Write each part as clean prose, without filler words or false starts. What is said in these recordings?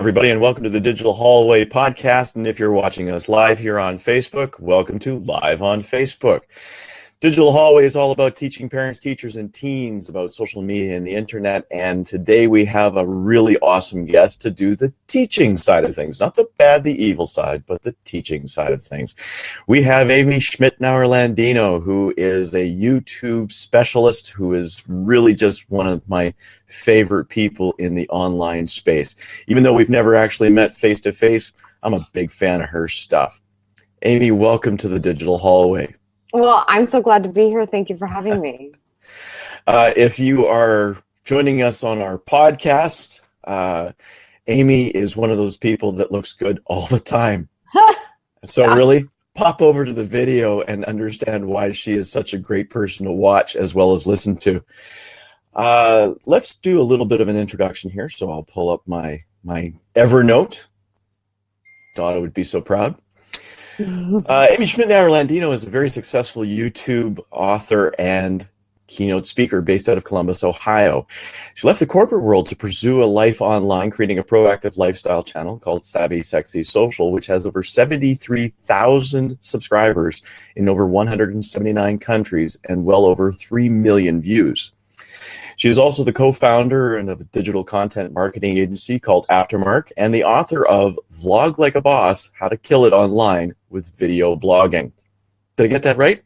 Everybody, and welcome to the Digital Hallway podcast. And if you're watching us live here on Facebook, welcome to Live on Facebook. Digital Hallway is all about teaching parents, teachers, and teens about social media and the internet. And today we have a really awesome guest to do the teaching side of things. Not the bad, the evil side, but the teaching side of things. We have Amy Schmittauer Landino, who is a YouTube specialist who is really just one of my favorite people in the online space. Even though we've never actually met face-to-face, I'm a big fan of her stuff. Amy, welcome to the Digital Hallway. Well, I'm so glad to be here. Thank you for having me. If you are joining us on our podcast, Amy is one of those people that looks good all the time. So really, pop over to the video and understand why she is such a great person to watch as well as listen to. Let's do a little bit of an introduction here. So I'll pull up my Evernote. Donna would be so proud. Amy Schmittauer Landino is a very successful YouTube author and keynote speaker based out of Columbus, Ohio. She left the corporate world to pursue a life online, creating a proactive lifestyle channel called Savvy Sexy Social, which has over 73,000 subscribers in over 179 countries and well over 3 million views. She is also the co-founder of a digital content marketing agency called Aftermark and the author of Vlog Like a Boss, How to Kill It Online with Video Blogging. Did I get that right?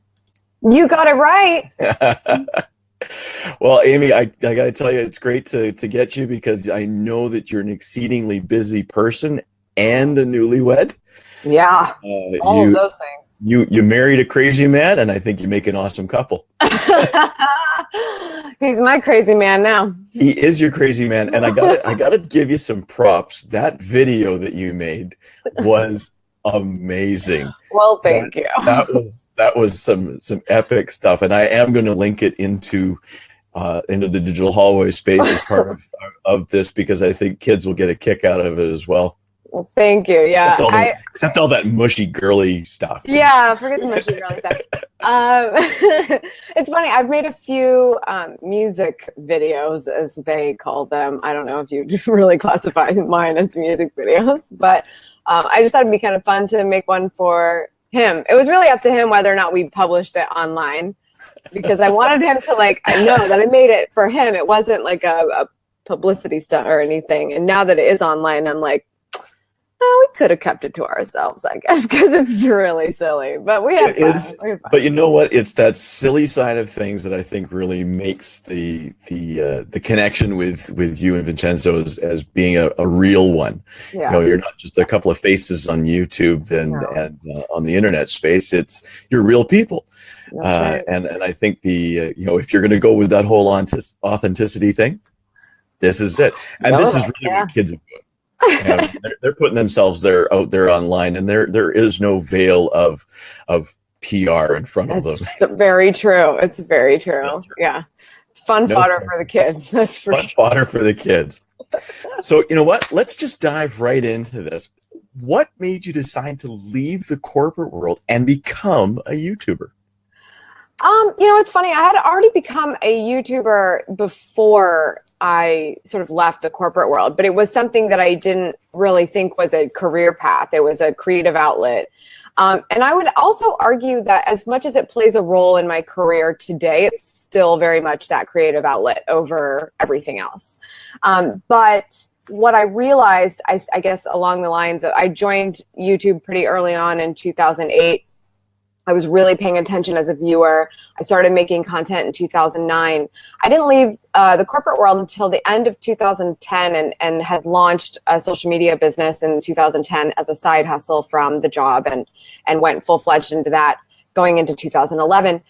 You got it right. Well, Amy, I got to tell you, it's great to get you because I know that you're an exceedingly busy person and a newlywed. Yeah, all of those things. You married a crazy man, and I think you make an awesome couple. He's my crazy man now. He is your crazy man, and I gotta give you some props. That video that you made was amazing. Well, thank you. That was some epic stuff, and I am going to link it into the Digital Hallway space as part of this because I think kids will get a kick out of it as well. Well, thank you. Yeah, except all that mushy, girly stuff. Yeah, forget the mushy, girly stuff. It's funny. I've made a few music videos, as they call them. I don't know if you really classify mine as music videos, but I just thought it'd be kind of fun to make one for him. It was really up to him whether or not we published it online, because I wanted him to I know that I made it for him. It wasn't like a publicity stunt or anything. And now that it is online, I'm like, we could have kept it to ourselves, I guess, because it's really silly. But we had fun. But you know what? It's that silly side of things that I think really makes the connection with you and Vincenzo as being a real one. Yeah. You know, you're not just a couple of faces on YouTube and on the internet space. You're real people. Right. And I think if you're going to go with that whole authenticity thing, this is it. And this is really what kids are doing. They're putting themselves out there online, and there is no veil of PR in front of them. It's very true. It's very true. Yeah, it's fun fodder for the kids. That's for fun fodder for the kids. So you know what? Let's just dive right into this. What made you decide to leave the corporate world and become a YouTuber? It's funny. I had already become a YouTuber before I sort of left the corporate world, but it was something that I didn't really think was a career path. It was a creative outlet. And I would also argue that as much as it plays a role in my career today, it's still very much that creative outlet over everything else. But what I realized, I guess along the lines of, I joined YouTube pretty early on in 2008. I was really paying attention as a viewer. I started making content in 2009. I didn't leave the corporate world until the end of 2010 and had launched a social media business in 2010 as a side hustle from the job and went full-fledged into that going into 2011.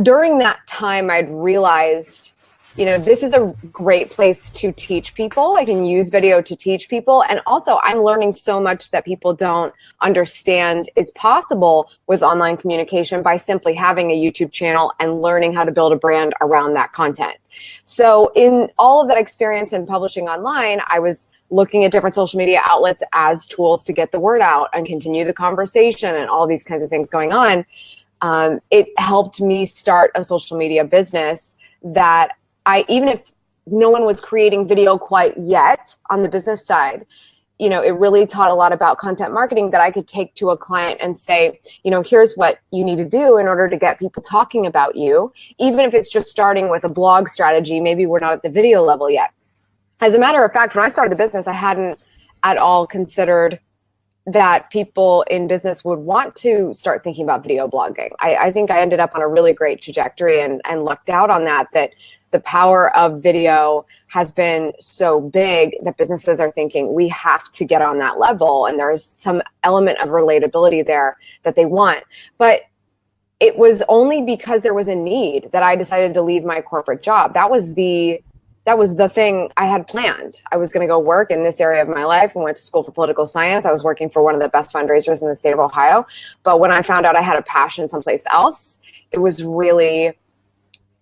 During that time, I'd realized, this is a great place to teach people. I can use video to teach people. And also I'm learning so much that people don't understand is possible with online communication by simply having a YouTube channel and learning how to build a brand around that content. So in all of that experience in publishing online, I was looking at different social media outlets as tools to get the word out and continue the conversation and all these kinds of things going on. It helped me start a social media business that even if no one was creating video quite yet on the business side, it really taught a lot about content marketing that I could take to a client and say, here's what you need to do in order to get people talking about you. Even if it's just starting with a blog strategy, maybe we're not at the video level yet. As a matter of fact, when I started the business, I hadn't at all considered that people in business would want to start thinking about video blogging. I think I ended up on a really great trajectory and lucked out on that the power of video has been so big that businesses are thinking we have to get on that level. And there's some element of relatability there that they want. But it was only because there was a need that I decided to leave my corporate job. That was the thing I had planned. I was going to go work in this area of my life and went to school for political science. I was working for one of the best fundraisers in the state of Ohio. But when I found out I had a passion someplace else, it was really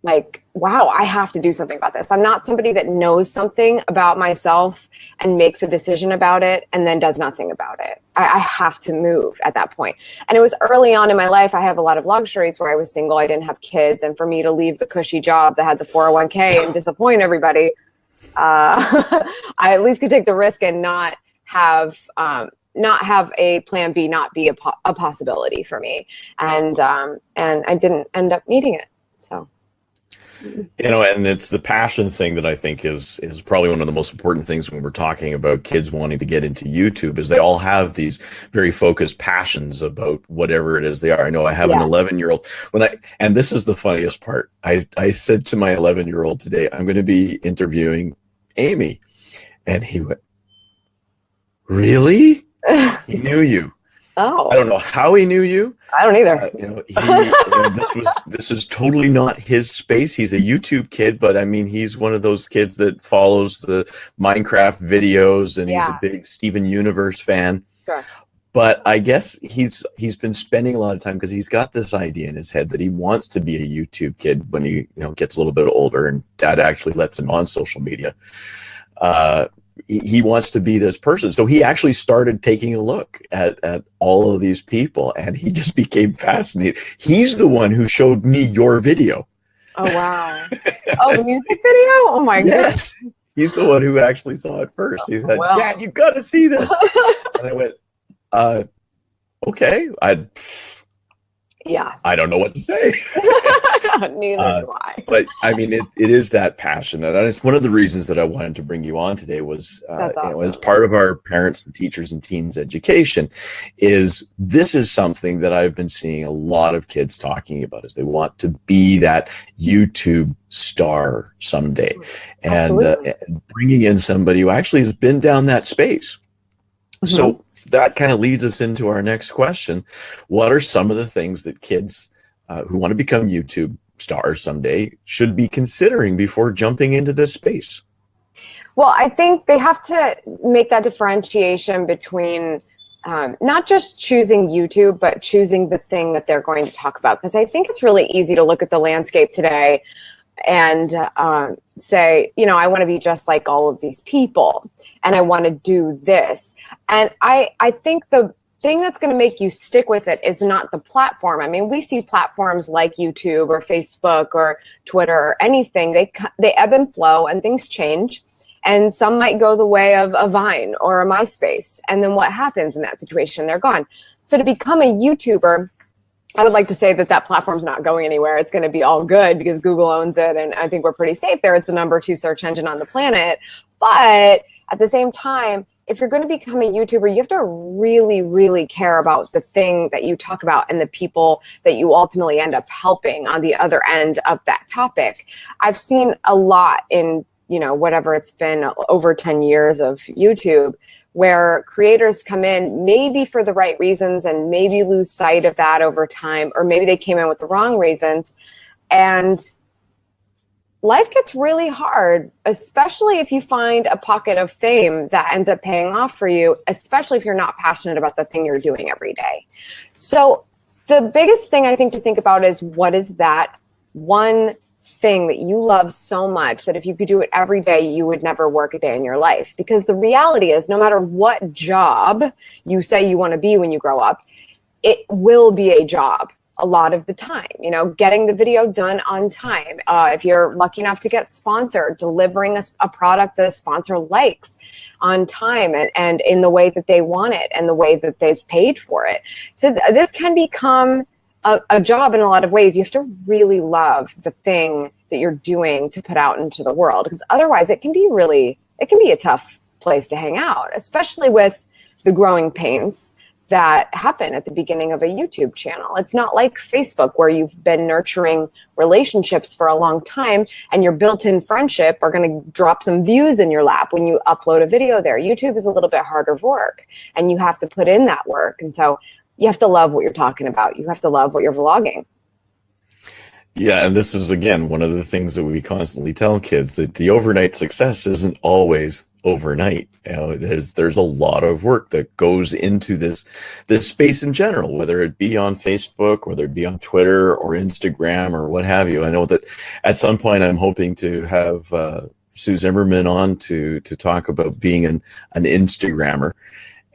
like, wow, I have to do something about this. I'm not somebody that knows something about myself and makes a decision about it and then does nothing about it. I have to move at that point. And it was early on in my life. I have a lot of luxuries where I was single. I didn't have kids. And for me to leave the cushy job that had the 401k and disappoint everybody, I at least could take the risk and not have a plan B, not be a possibility for me. And I didn't end up needing it. So. And it's the passion thing that I think is probably one of the most important things when we're talking about kids wanting to get into YouTube, is they all have these very focused passions about whatever it is they are. I know I have an 11-year-old and this is the funniest part. I said to my 11-year-old today, I'm going to be interviewing Amy. And he went, really? He knew you. Oh, I don't know how he knew you. I don't either. This is totally not his space. He's a YouTube kid, but I mean, he's one of those kids that follows the Minecraft videos, and he's a big Steven Universe fan. Sure. But I guess he's been spending a lot of time because he's got this idea in his head that he wants to be a YouTube kid when he gets a little bit older, and Dad actually lets him on social media. He wants to be this person. So he actually started taking a look at all of these people, and he just became fascinated. He's the one who showed me your video. Oh, wow. Oh, the music video? Oh, my goodness. Yes. He's the one who actually saw it first. He said, Dad, you got to see this. And I went, okay. I don't know what to say. Neither do I. But I mean, it is that passion, and it's one of the reasons that I wanted to bring you on today. Was awesome. As part of our parents and teachers and teens education, this is something that I've been seeing a lot of kids talking about, is they want to be that YouTube star someday, and bringing in somebody who actually has been down that space. Mm-hmm. So that kind of leads us into our next question. What are some of the things that kids who want to become YouTube stars someday should be considering before jumping into this space? Well, I think they have to make that differentiation between not just choosing YouTube, but choosing the thing that they're going to talk about. Because I think it's really easy to look at the landscape today and say, I want to be just like all of these people, and I want to do this. And I think the thing that's going to make you stick with it is not the platform. I mean, we see platforms like YouTube or Facebook or Twitter or anything. They ebb and flow, and things change. And some might go the way of a Vine or a MySpace. And then what happens in that situation? They're gone. So to become a YouTuber, I would like to say that platform's not going anywhere. It's going to be all good because Google owns it, and I think we're pretty safe there. It's the number 2 search engine on the planet. But at the same time, if you're going to become a YouTuber, you have to really, really care about the thing that you talk about and the people that you ultimately end up helping on the other end of that topic. I've seen a lot in, whatever it's been, over 10 years of YouTube, where creators come in maybe for the right reasons and maybe lose sight of that over time, or maybe they came in with the wrong reasons. And life gets really hard, especially if you find a pocket of fame that ends up paying off for you, especially if you're not passionate about the thing you're doing every day. So the biggest thing I think to think about is, what is that one thing that you love so much that if you could do it every day, you would never work a day in your life? Because the reality is, no matter what job you say you want to be when you grow up, it will be a job. a lot of the time, you know, getting the video done on time. If you're lucky enough to get sponsored, delivering a product that a sponsor likes on time and in the way that they want it and the way that they've paid for it. So this can become a job in a lot of ways. You have to really love the thing that you're doing to put out into the world, because otherwise it can be a tough place to hang out, especially with the growing pains that happen at the beginning of a YouTube channel. It's not like Facebook, where you've been nurturing relationships for a long time and your built-in friendship are going to drop some views in your lap when you upload a video there. YouTube is a little bit harder work, and you have to put in that work. And so you have to love what you're talking about. You have to love what you're vlogging. Yeah, and this is, again, one of the things that we constantly tell kids, that the overnight success isn't always overnight. You know, there's a lot of work that goes into this space in general, whether it be on Facebook, whether it be on Twitter or Instagram or what have you. I know that at some point I'm hoping to have Sue Zimmerman on to talk about being an Instagrammer.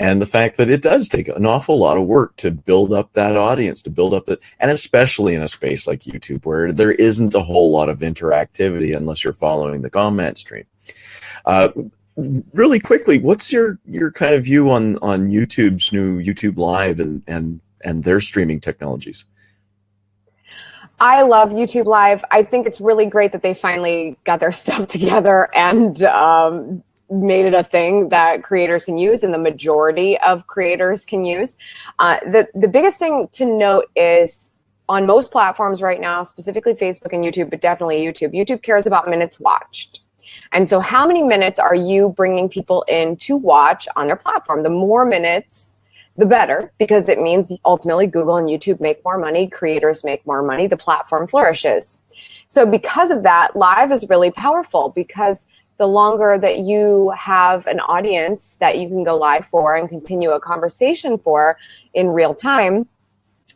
And the fact that it does take an awful lot of work to build up that audience, to build up that, and especially in a space like YouTube, where there isn't a whole lot of interactivity unless you're following the comment stream. Really quickly, what's your kind of view on YouTube's new YouTube Live and their streaming technologies? I love YouTube Live. I think it's really great that they finally got their stuff together and made it a thing that creators can use, and the majority of creators can use. The biggest thing to note is on most platforms right now, specifically Facebook and YouTube, but definitely YouTube cares about minutes watched. And so how many minutes are you bringing people in to watch on their platform? The more minutes, the better, because it means ultimately Google and YouTube make more money, creators make more money, the platform flourishes. So because of that, Live is really powerful, because the longer that you have an audience that you can go live for and continue a conversation for in real time,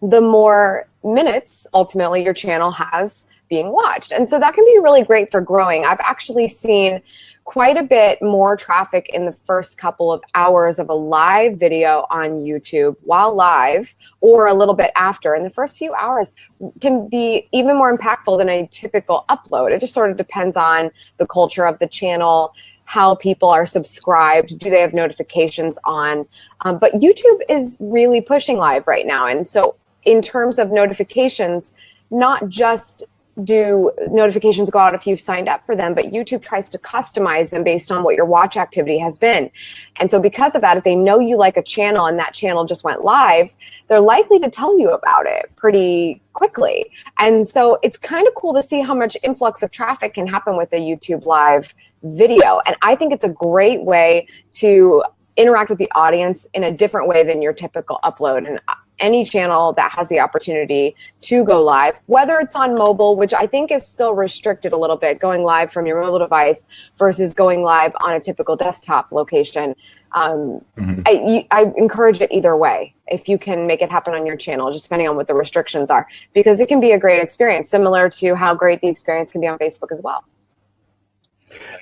the more minutes ultimately your channel has being watched. And so that can be really great for growing. I've actually seen quite a bit more traffic in the first couple of hours of a live video on YouTube while live, or a little bit after. And the first few hours can be even more impactful than a typical upload. It just sort of depends on the culture of the channel, how people are subscribed, do they have notifications on. But YouTube is really pushing live right now. And so in terms of notifications, not just do notifications go out if you've signed up for them, but YouTube tries to customize them based on what your watch activity has been. And so because of that, if they know you like a channel and that channel just went live, they're likely to tell you about it pretty quickly. And so it's kind of cool to see how much influx of traffic can happen with a YouTube Live video. And I think it's a great way to interact with the audience in a different way than your typical upload. And any channel that has the opportunity to go live, whether it's on mobile, which I think is still restricted a little bit, going live from your mobile device versus going live on a typical desktop location. I encourage it either way, if you can make it happen on your channel, just depending on what the restrictions are, because it can be a great experience, similar to how great the experience can be on Facebook as well.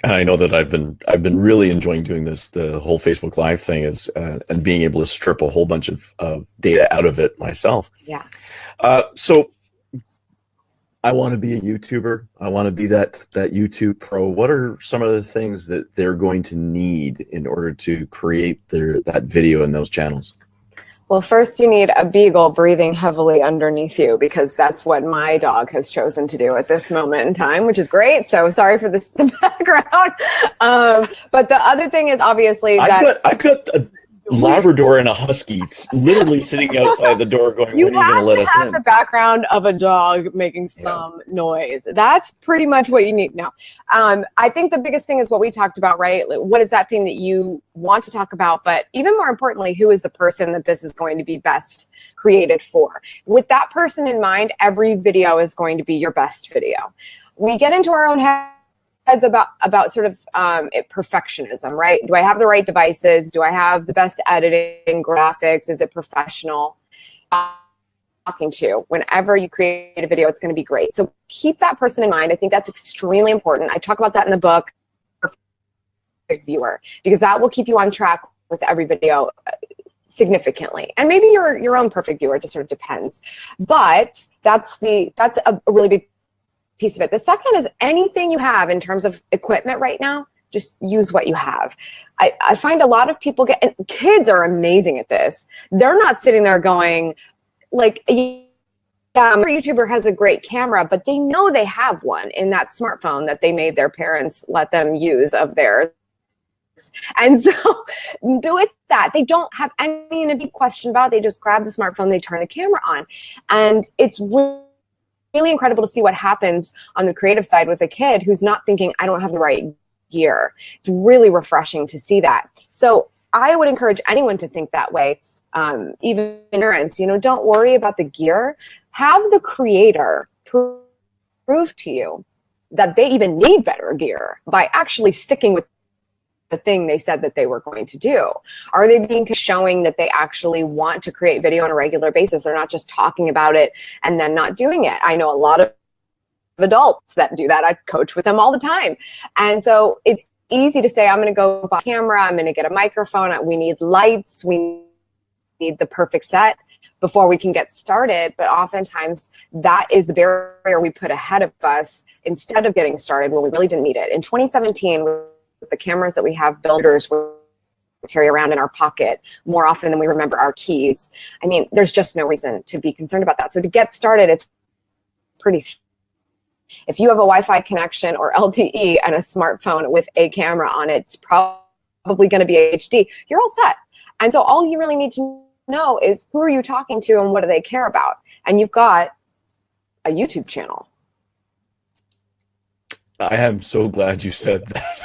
And I know that I've been really enjoying doing this. The whole Facebook Live thing is and being able to strip a whole bunch of data out of it myself. Yeah. So I want to be a YouTuber. I want to be that YouTube pro. What are some of the things that they're going to need in order to create that video in those channels? Well, first you need a beagle breathing heavily underneath you, because that's what my dog has chosen to do at this moment in time, which is great. So sorry for the background. But the other thing is obviously that I've got a Labrador and a Husky literally sitting outside the door going, when are you going to let us in? You have the background of a dog making some noise. That's pretty much what you need now. I think the biggest thing is what we talked about, right? Like, what is that thing that you want to talk about? But even more importantly, who is the person that this is going to be best created for? With that person in mind, every video is going to be your best video. We get into our own heads about sort of perfectionism, right? Do I have the right devices? Do I have the best editing, graphics? Is it professional? Talking to, whenever you create a video, it's going to be great. So keep that person in mind. I think that's extremely important. I talk about that in the book, Perfect Viewer, because that will keep you on track with every video. significantly. And maybe your own perfect viewer, it just sort of depends. But that's a really big piece of it. The second is anything you have in terms of equipment right now, just use what you have. I find a lot of people and kids are amazing at this. They're not sitting there going like, yeah, every YouTuber has a great camera, but they know they have one in that smartphone that they made their parents let them use of theirs. And so with that, they don't have any to be questioned about. They just grab the smartphone, they turn the camera on. And it's really incredible to see what happens on the creative side with a kid who's not thinking, I don't have the right gear. It's really refreshing to see that. So I would encourage anyone to think that way. Even parents, don't worry about the gear. Have the creator prove to you that they even need better gear by actually sticking with the thing they said that they were going to do. Are they showing that they actually want to create video on a regular basis? They're not just talking about it and then not doing it. I know a lot of adults that do that. I coach with them all the time. And so it's easy to say, I'm going to go buy a camera, I'm going to get a microphone, we need lights, we need the perfect set before we can get started. But oftentimes that is the barrier we put ahead of us instead of getting started when we really didn't need it. In 2017, with the cameras that we have, builders will carry around in our pocket more often than we remember our keys. I mean, there's just no reason to be concerned about that. So to get started, it's pretty. If you have a Wi-Fi connection or LTE and a smartphone with a camera on it, it's probably going to be HD. You're all set. And so all you really need to know is who are you talking to and what do they care about? And you've got a YouTube channel. I am so glad you said that.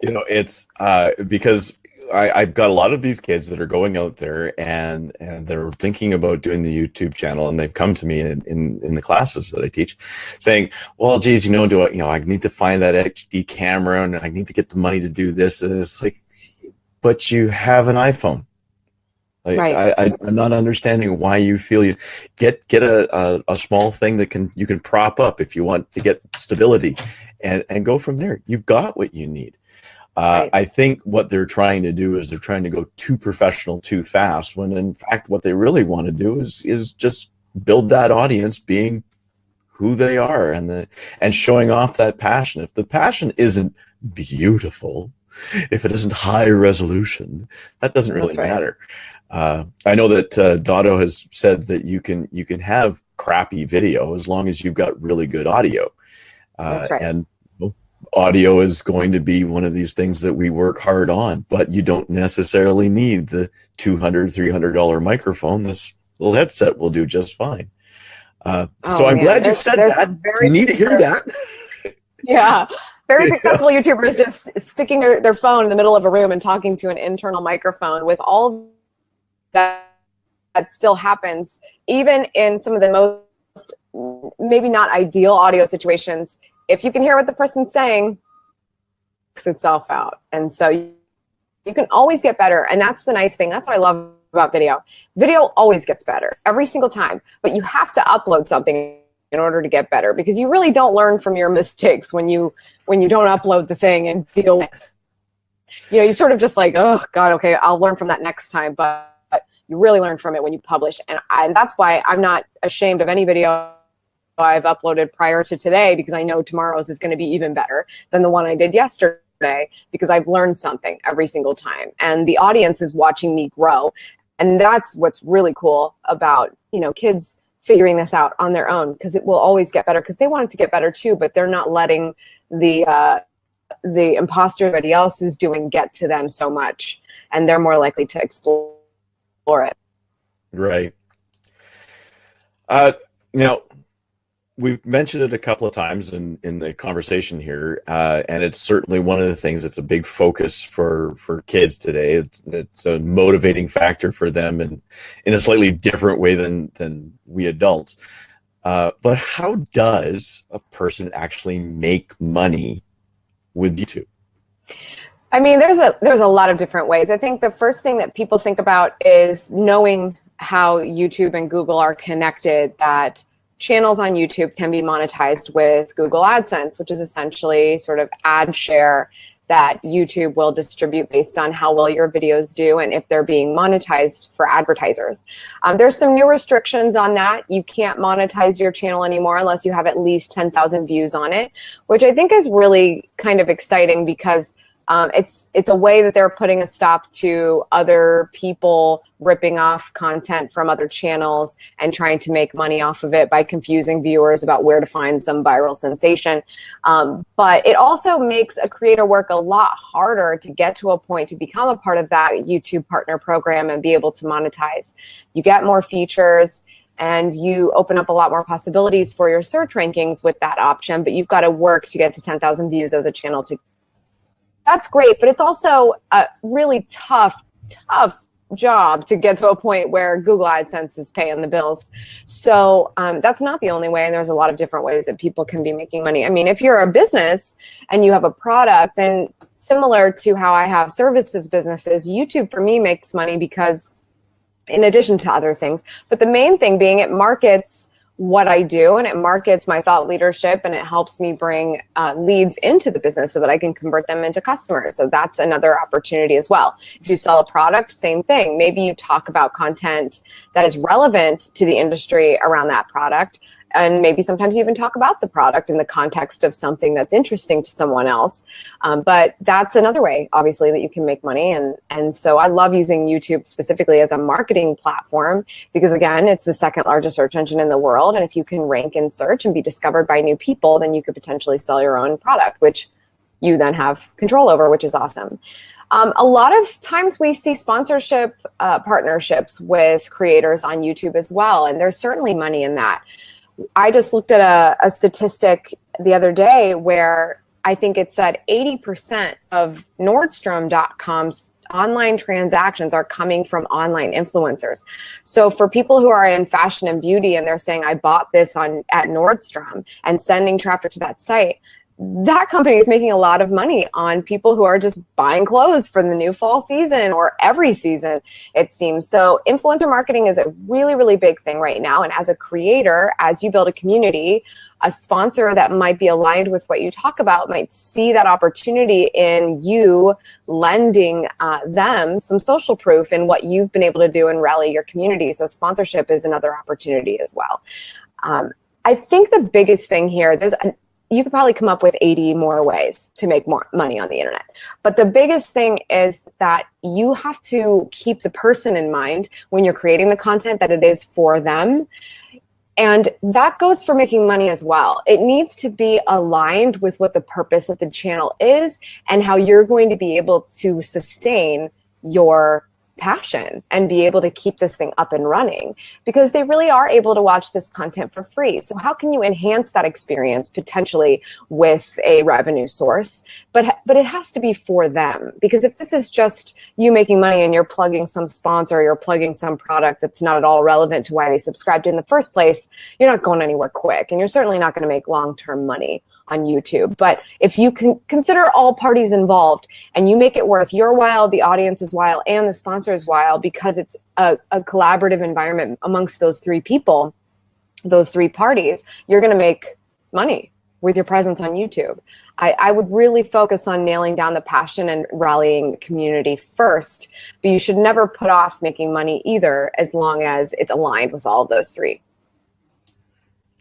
It's because I've got a lot of these kids that are going out there and they're thinking about doing the YouTube channel, and they've come to me in the classes that I teach saying, well, geez, I need to find that HD camera and I need to get the money to do this. And it's like, but you have an iPhone. Like, right. I'm not understanding why you feel you get a small thing that you can prop up if you want to get stability and go from there. You've got what you need. Right. I think what they're trying to do is they're trying to go too professional too fast, when in fact what they really want to do is just build that audience being who they are and showing off that passion. If the passion isn't beautiful, if it isn't high resolution, that doesn't really matter. I know that Dotto has said that you can have crappy video as long as you've got really good audio. That's right. And audio is going to be one of these things that we work hard on, but you don't necessarily need the $200, $300 microphone. This little headset will do just fine. So I'm glad you said that. You need to hear that. Yeah. Very successful YouTubers just sticking their phone in the middle of a room and talking to an internal microphone. With all that still happens, even in some of the most maybe not ideal audio situations. If you can hear what the person's saying, it works itself out. And so you can always get better. And that's the nice thing. That's what I love about video. Video always gets better every single time, but you have to upload something in order to get better, because you really don't learn from your mistakes when you don't upload the thing and deal with it. You sort of just like, oh God, okay, I'll learn from that next time. But you really learn from it when you publish. And that's why I'm not ashamed of any video I've uploaded prior to today, because I know tomorrow's is going to be even better than the one I did yesterday, because I've learned something every single time. And the audience is watching me grow. And that's what's really cool about, kids figuring this out on their own, because it will always get better, because they want it to get better too, but they're not letting the imposter everybody else is doing get to them so much, and they're more likely to explore it. Right. We've mentioned it a couple of times in the conversation here, and it's certainly one of the things that's a big focus for kids today. It's a motivating factor for them, and in a slightly different way than we adults. But how does a person actually make money with YouTube? I mean, there's a lot of different ways. I think the first thing that people think about is knowing how YouTube and Google are connected, that channels on YouTube can be monetized with Google AdSense, which is essentially sort of ad share that YouTube will distribute based on how well your videos do and if they're being monetized for advertisers. There's some new restrictions on that. You can't monetize your channel anymore unless you have at least 10,000 views on it, which I think is really kind of exciting because it's a way that they're putting a stop to other people ripping off content from other channels and trying to make money off of it by confusing viewers about where to find some viral sensation. But it also makes a creator work a lot harder to get to a point to become a part of that YouTube partner program and be able to monetize. You get more features and you open up a lot more possibilities for your search rankings with that option, but you've got to work to get to 10,000 views as a channel to. That's great, but it's also a really tough job to get to a point where Google AdSense is paying the bills. So that's not the only way, and there's a lot of different ways that people can be making money. I mean, if you're a business and you have a product, then similar to how I have services businesses, YouTube for me makes money because in addition to other things, but the main thing being it markets what I do and it markets my thought leadership and it helps me bring leads into the business so that I can convert them into customers. So that's another opportunity as well. If you sell a product, same thing. Maybe you talk about content that is relevant to the industry around that product. And maybe sometimes you even talk about the product in the context of something that's interesting to someone else. But that's another way, obviously, that you can make money. And so I love using YouTube specifically as a marketing platform because, again, it's the second largest search engine in the world. And if you can rank in search and be discovered by new people, then you could potentially sell your own product, which you then have control over, which is awesome. A lot of times we see sponsorship partnerships with creators on YouTube as well. And there's certainly money in that. I just looked at a statistic the other day where I think it said 80% of Nordstrom.com's online transactions are coming from online influencers. So for people who are in fashion and beauty and they're saying, I bought this at Nordstrom and sending traffic to that site, that company is making a lot of money on people who are just buying clothes for the new fall season or every season, it seems. So influencer marketing is a really, really big thing right now. And as a creator, as you build a community, a sponsor that might be aligned with what you talk about might see that opportunity in you lending them some social proof in what you've been able to do and rally your community. So sponsorship is another opportunity as well. I think the biggest thing here, you could probably come up with 80 more ways to make more money on the internet. But the biggest thing is that you have to keep the person in mind when you're creating the content, that it is for them. And that goes for making money as well. It needs to be aligned with what the purpose of the channel is and how you're going to be able to sustain your passion and be able to keep this thing up and running, because they really are able to watch this content for free. So how can you enhance that experience potentially with a revenue source? But it has to be for them, because if this is just you making money and you're plugging some sponsor, you're plugging some product that's not at all relevant to why they subscribed in the first place, you're not going anywhere quick, and you're certainly not going to make long-term money on YouTube. But if you can consider all parties involved and you make it worth your while, the audience's while, and the sponsor's while, because it's a collaborative environment amongst those three people, those three parties, you're going to make money with your presence on YouTube. I would really focus on nailing down the passion and rallying community first, but you should never put off making money either, as long as it's aligned with all of those three.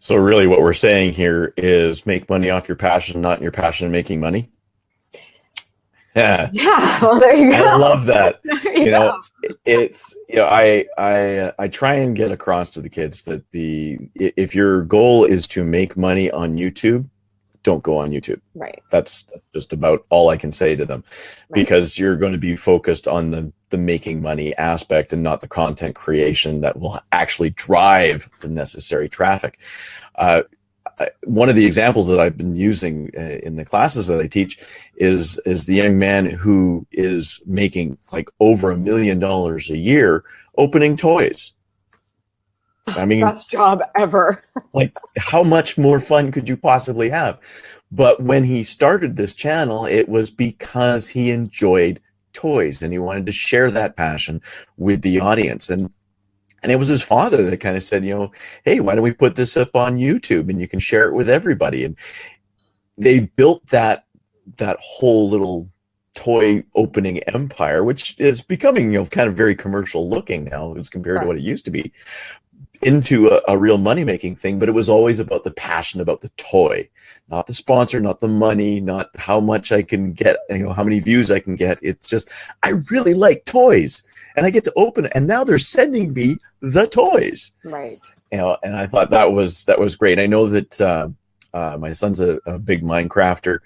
So really what we're saying here is make money off your passion, not your passion making money. Yeah. Yeah. Well, there you go. I love that. You know, it's, I try and get across to the kids that if your goal is to make money on YouTube, don't go on YouTube. Right. That's just about all I can say to them, because you're going to be focused on the making money aspect and not the content creation that will actually drive the necessary traffic. One of the examples that I've been using in the classes that I teach is the young man who is making like over $1 million a year opening toys. I mean, best job ever. Like, how much more fun could you possibly have? But when he started this channel, it was because he enjoyed toys and he wanted to share that passion with the audience. And it was his father that kind of said, hey, why don't we put this up on YouTube and you can share it with everybody? And they built that whole little toy opening empire, which is becoming, kind of very commercial looking now as compared to what it used to be, into a real money-making thing. But it was always about the passion about the toy, not the sponsor, not the money, not how much I can get, how many views I can get. It's just, I really like toys, and I get to open it, and now they're sending me the toys. Right. And I thought that was great. I know that my son's a big Minecrafter,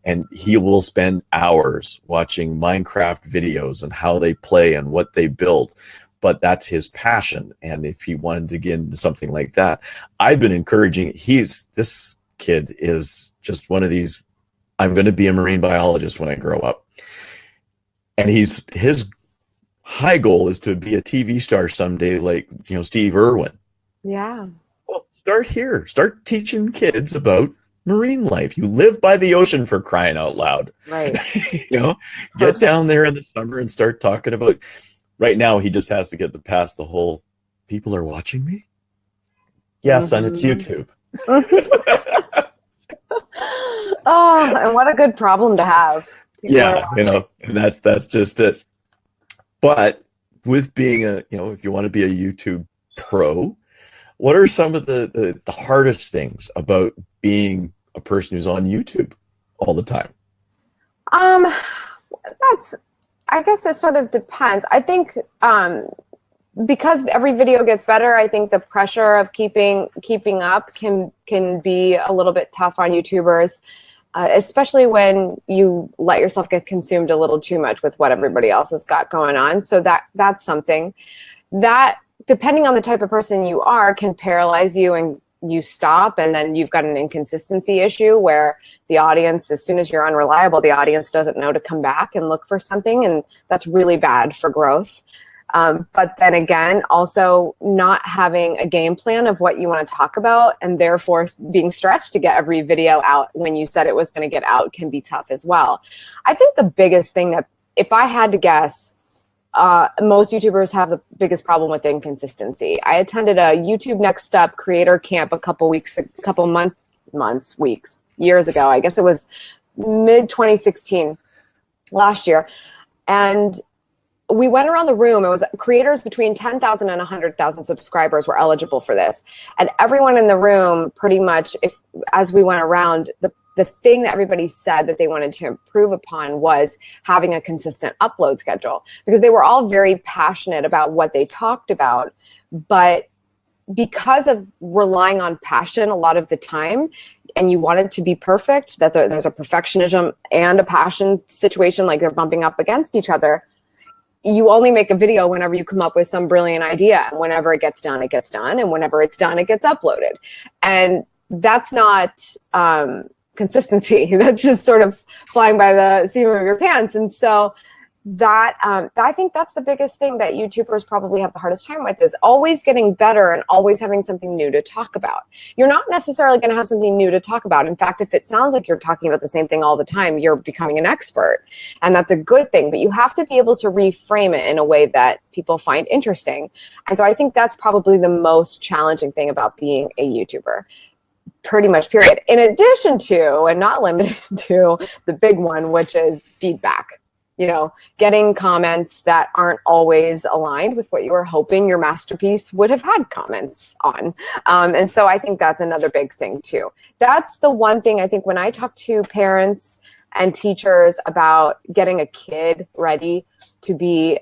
and he will spend hours watching Minecraft videos and how they play and what they build. But that's his passion. And if he wanted to get into something like that, I've been encouraging. This kid is just one of these, I'm going to be a marine biologist when I grow up. And his high goal is to be a TV star someday, like, Steve Irwin. Yeah. Well, start here. Start teaching kids about marine life. You live by the ocean, for crying out loud. Right. Get down there in the summer and start talking about. Right now, he just has to get past the whole, people are watching me? Yeah, son, it's YouTube. Oh, and what a good problem to have. Yeah, and that's just it. But with being if you want to be a YouTube pro, what are some of the hardest things about being a person who's on YouTube all the time? I guess it sort of depends. I think because every video gets better, I think the pressure of keeping up can be a little bit tough on YouTubers, especially when you let yourself get consumed a little too much with what everybody else has got going on. So that's something that, depending on the type of person you are, can paralyze you and you stop, and then you've got an inconsistency issue where the audience, as soon as you're unreliable, the audience doesn't know to come back and look for something, and that's really bad for growth. But then again, also not having a game plan of what you want to talk about, and therefore being stretched to get every video out when you said it was going to get out, can be tough as well. I think the biggest thing that, if I had to guess, most YouTubers have the biggest problem with inconsistency. I attended a YouTube Next Up creator camp years ago. I guess it was mid 2016, last year. And we went around the room. It was creators between 10,000 and 100,000 subscribers were eligible for this. And everyone in the room, pretty much, as we went around, the thing that everybody said that they wanted to improve upon was having a consistent upload schedule, because they were all very passionate about what they talked about. But because of relying on passion a lot of the time, and you want it to be perfect, there's a perfectionism and a passion situation, like they're bumping up against each other. You only make a video whenever you come up with some brilliant idea. And whenever it gets done, it gets done. And whenever it's done, it gets uploaded. And that's not consistency. That's just sort of flying by the seat of your pants. And so that I think that's the biggest thing that YouTubers probably have the hardest time with, is always getting better and always having something new to talk about. You're not necessarily going to have something new to talk about. In fact, if it sounds like you're talking about the same thing all the time, you're becoming an expert, and that's a good thing. But you have to be able to reframe it in a way that people find interesting. And so I think that's probably the most challenging thing about being a YouTuber. Pretty much, period. In addition to, and not limited to, the big one, which is feedback. Getting comments that aren't always aligned with what you were hoping your masterpiece would have had comments on. And so I think that's another big thing too. That's the one thing I think when I talk to parents and teachers about getting a kid ready to be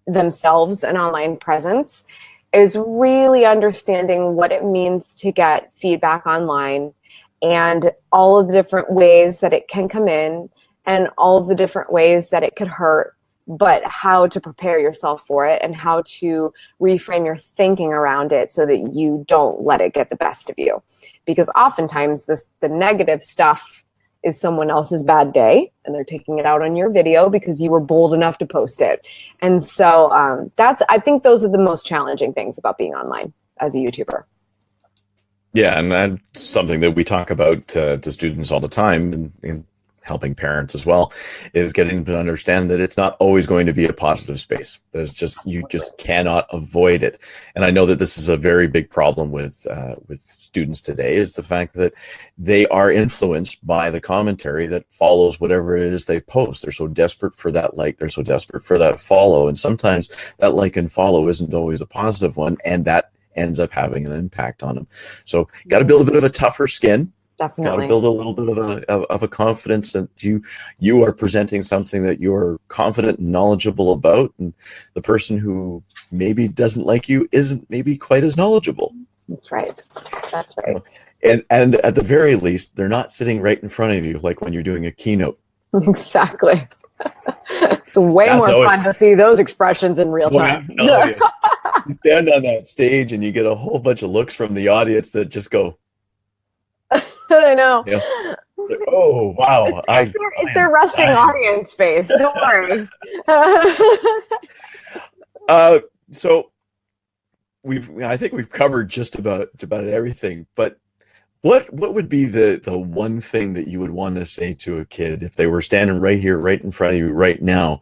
themselves an online presence, is really understanding what it means to get feedback online, and all of the different ways that it can come in, and all of the different ways that it could hurt, but how to prepare yourself for it and how to reframe your thinking around it so that you don't let it get the best of you. Because oftentimes the negative stuff is someone else's bad day, and they're taking it out on your video because you were bold enough to post it. And so I think those are the most challenging things about being online as a YouTuber. Yeah, and that's something that we talk about to students all the time. And helping parents as well, is getting to understand that it's not always going to be a positive space. You just cannot avoid it. And I know that this is a very big problem with students today, is the fact that they are influenced by the commentary that follows whatever it is they post. They're so desperate for that like, they're so desperate for that follow. And sometimes that like and follow isn't always a positive one, and that ends up having an impact on them. So got to build a bit of a tougher skin. Definitely. Got to build a little bit of a confidence that you are presenting something that you're confident and knowledgeable about, and the person who maybe doesn't like you isn't maybe quite as knowledgeable. That's right. That's right. And at the very least, they're not sitting right in front of you like when you're doing a keynote. Exactly. It's way more fun to see those expressions in real time. You stand on that stage and you get a whole bunch of looks from the audience that just go, I know. Yeah. Oh, wow. It's their resting audience face. Don't worry. So I think we've covered just about everything, but what would be the one thing that you would want to say to a kid if they were standing right here, right in front of you right now,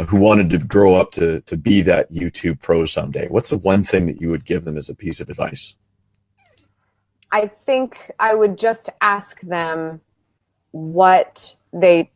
who wanted to grow up to be that YouTube pro someday? What's the one thing that you would give them as a piece of advice? I think I would just ask them what they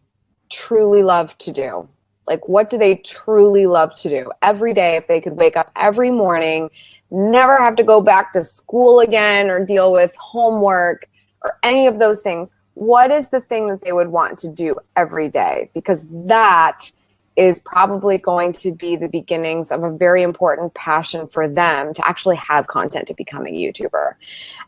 truly love to do. Like, what do they truly love to do? Every day, if they could wake up every morning, never have to go back to school again or deal with homework or any of those things, what is the thing that they would want to do every day? Because that is probably going to be the beginnings of a very important passion for them to actually have content to become a YouTuber.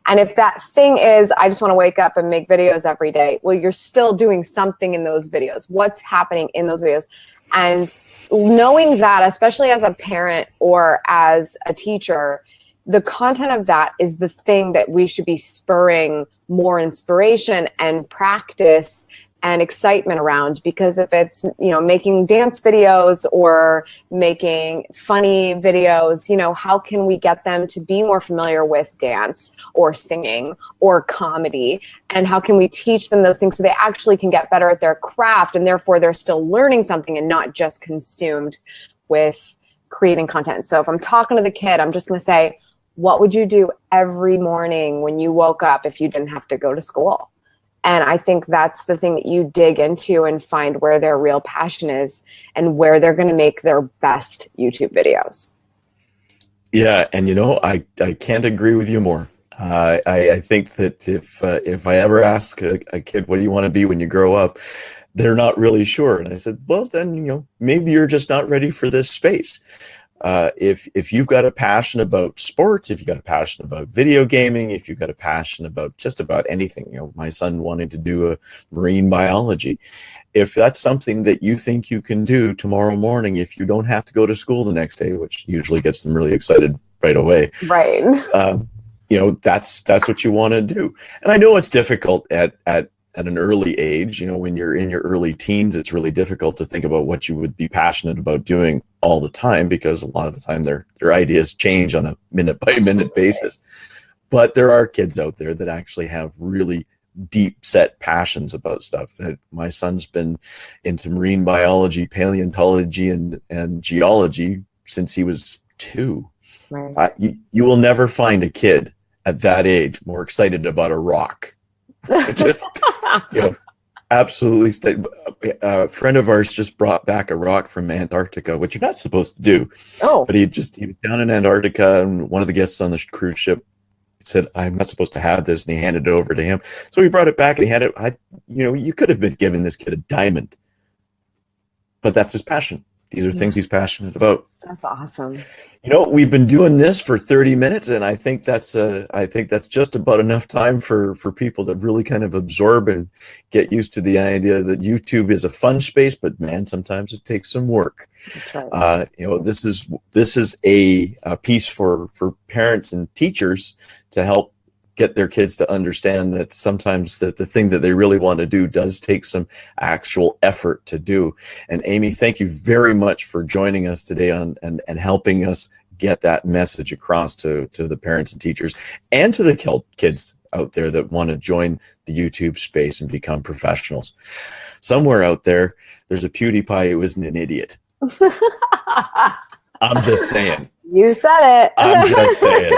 And if that thing is, I just want to wake up and make videos every day, well, you're still doing something in those videos. What's happening in those videos? And knowing that, especially as a parent or as a teacher, the content of that is the thing that we should be spurring more inspiration and practice and excitement around. Because if it's, making dance videos or making funny videos, how can we get them to be more familiar with dance or singing or comedy? And how can we teach them those things so they actually can get better at their craft, and therefore they're still learning something and not just consumed with creating content? So if I'm talking to the kid, I'm just going to say, what would you do every morning when you woke up if you didn't have to go to school? And I think that's the thing that you dig into and find where their real passion is and where they're going to make their best YouTube videos. Yeah, and I can't agree with you more. I think that if I ever ask a kid, what do you want to be when you grow up, they're not really sure. And I said, well, then, maybe you're just not ready for this space. If you've got a passion about sports, if you've got a passion about video gaming, if you've got a passion about just about anything, my son wanted to do a marine biology. If that's something that you think you can do tomorrow morning, if you don't have to go to school the next day, which usually gets them really excited right away. Right. That's what you want to do. And I know it's difficult at an early age, when you're in your early teens, it's really difficult to think about what you would be passionate about doing all the time, because a lot of the time their ideas change on a minute by minute basis. But there are kids out there that actually have really deep set passions about stuff. My son's been into marine biology, paleontology, and geology since he was 2. Right. You will never find a kid at that age more excited about a rock. Just, absolutely. A friend of ours just brought back a rock from Antarctica, which you're not supposed to do. Oh. But he was down in Antarctica, and one of the guests on the cruise ship said, I'm not supposed to have this, and he handed it over to him. So he brought it back, and he had it. You could have been giving this kid a diamond, but that's his passion. These are things he's passionate about. That's awesome. We've been doing this for 30 minutes, and I think that's just about enough time for people to really kind of absorb and get used to the idea that YouTube is a fun space, but man, sometimes it takes some work. That's right. This is a piece for parents and teachers to help get their kids to understand that sometimes that the thing that they really want to do does take some actual effort to do. And Amy, thank you very much for joining us today and helping us get that message across to the parents and teachers and to the kids out there that want to join the YouTube space and become professionals. Somewhere out there, there's a PewDiePie who isn't an idiot. I'm just saying. You said it. I'm just saying.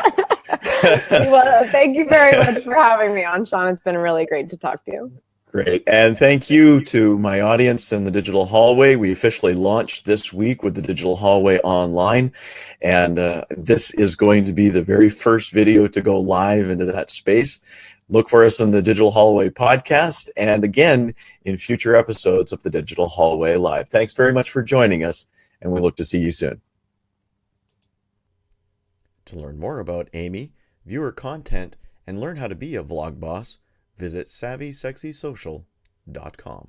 Well, thank you very much for having me on, Sean. It's been really great to talk to you. Great. And thank you to my audience in the Digital Hallway. We officially launched this week with the Digital Hallway online. And this is going to be the very first video to go live into that space. Look for us on the Digital Hallway podcast and again in future episodes of the Digital Hallway Live. Thanks very much for joining us, and we look to see you soon. To learn more about Amy, view her content, and learn how to be a vlog boss, visit SavvySexySocial.com.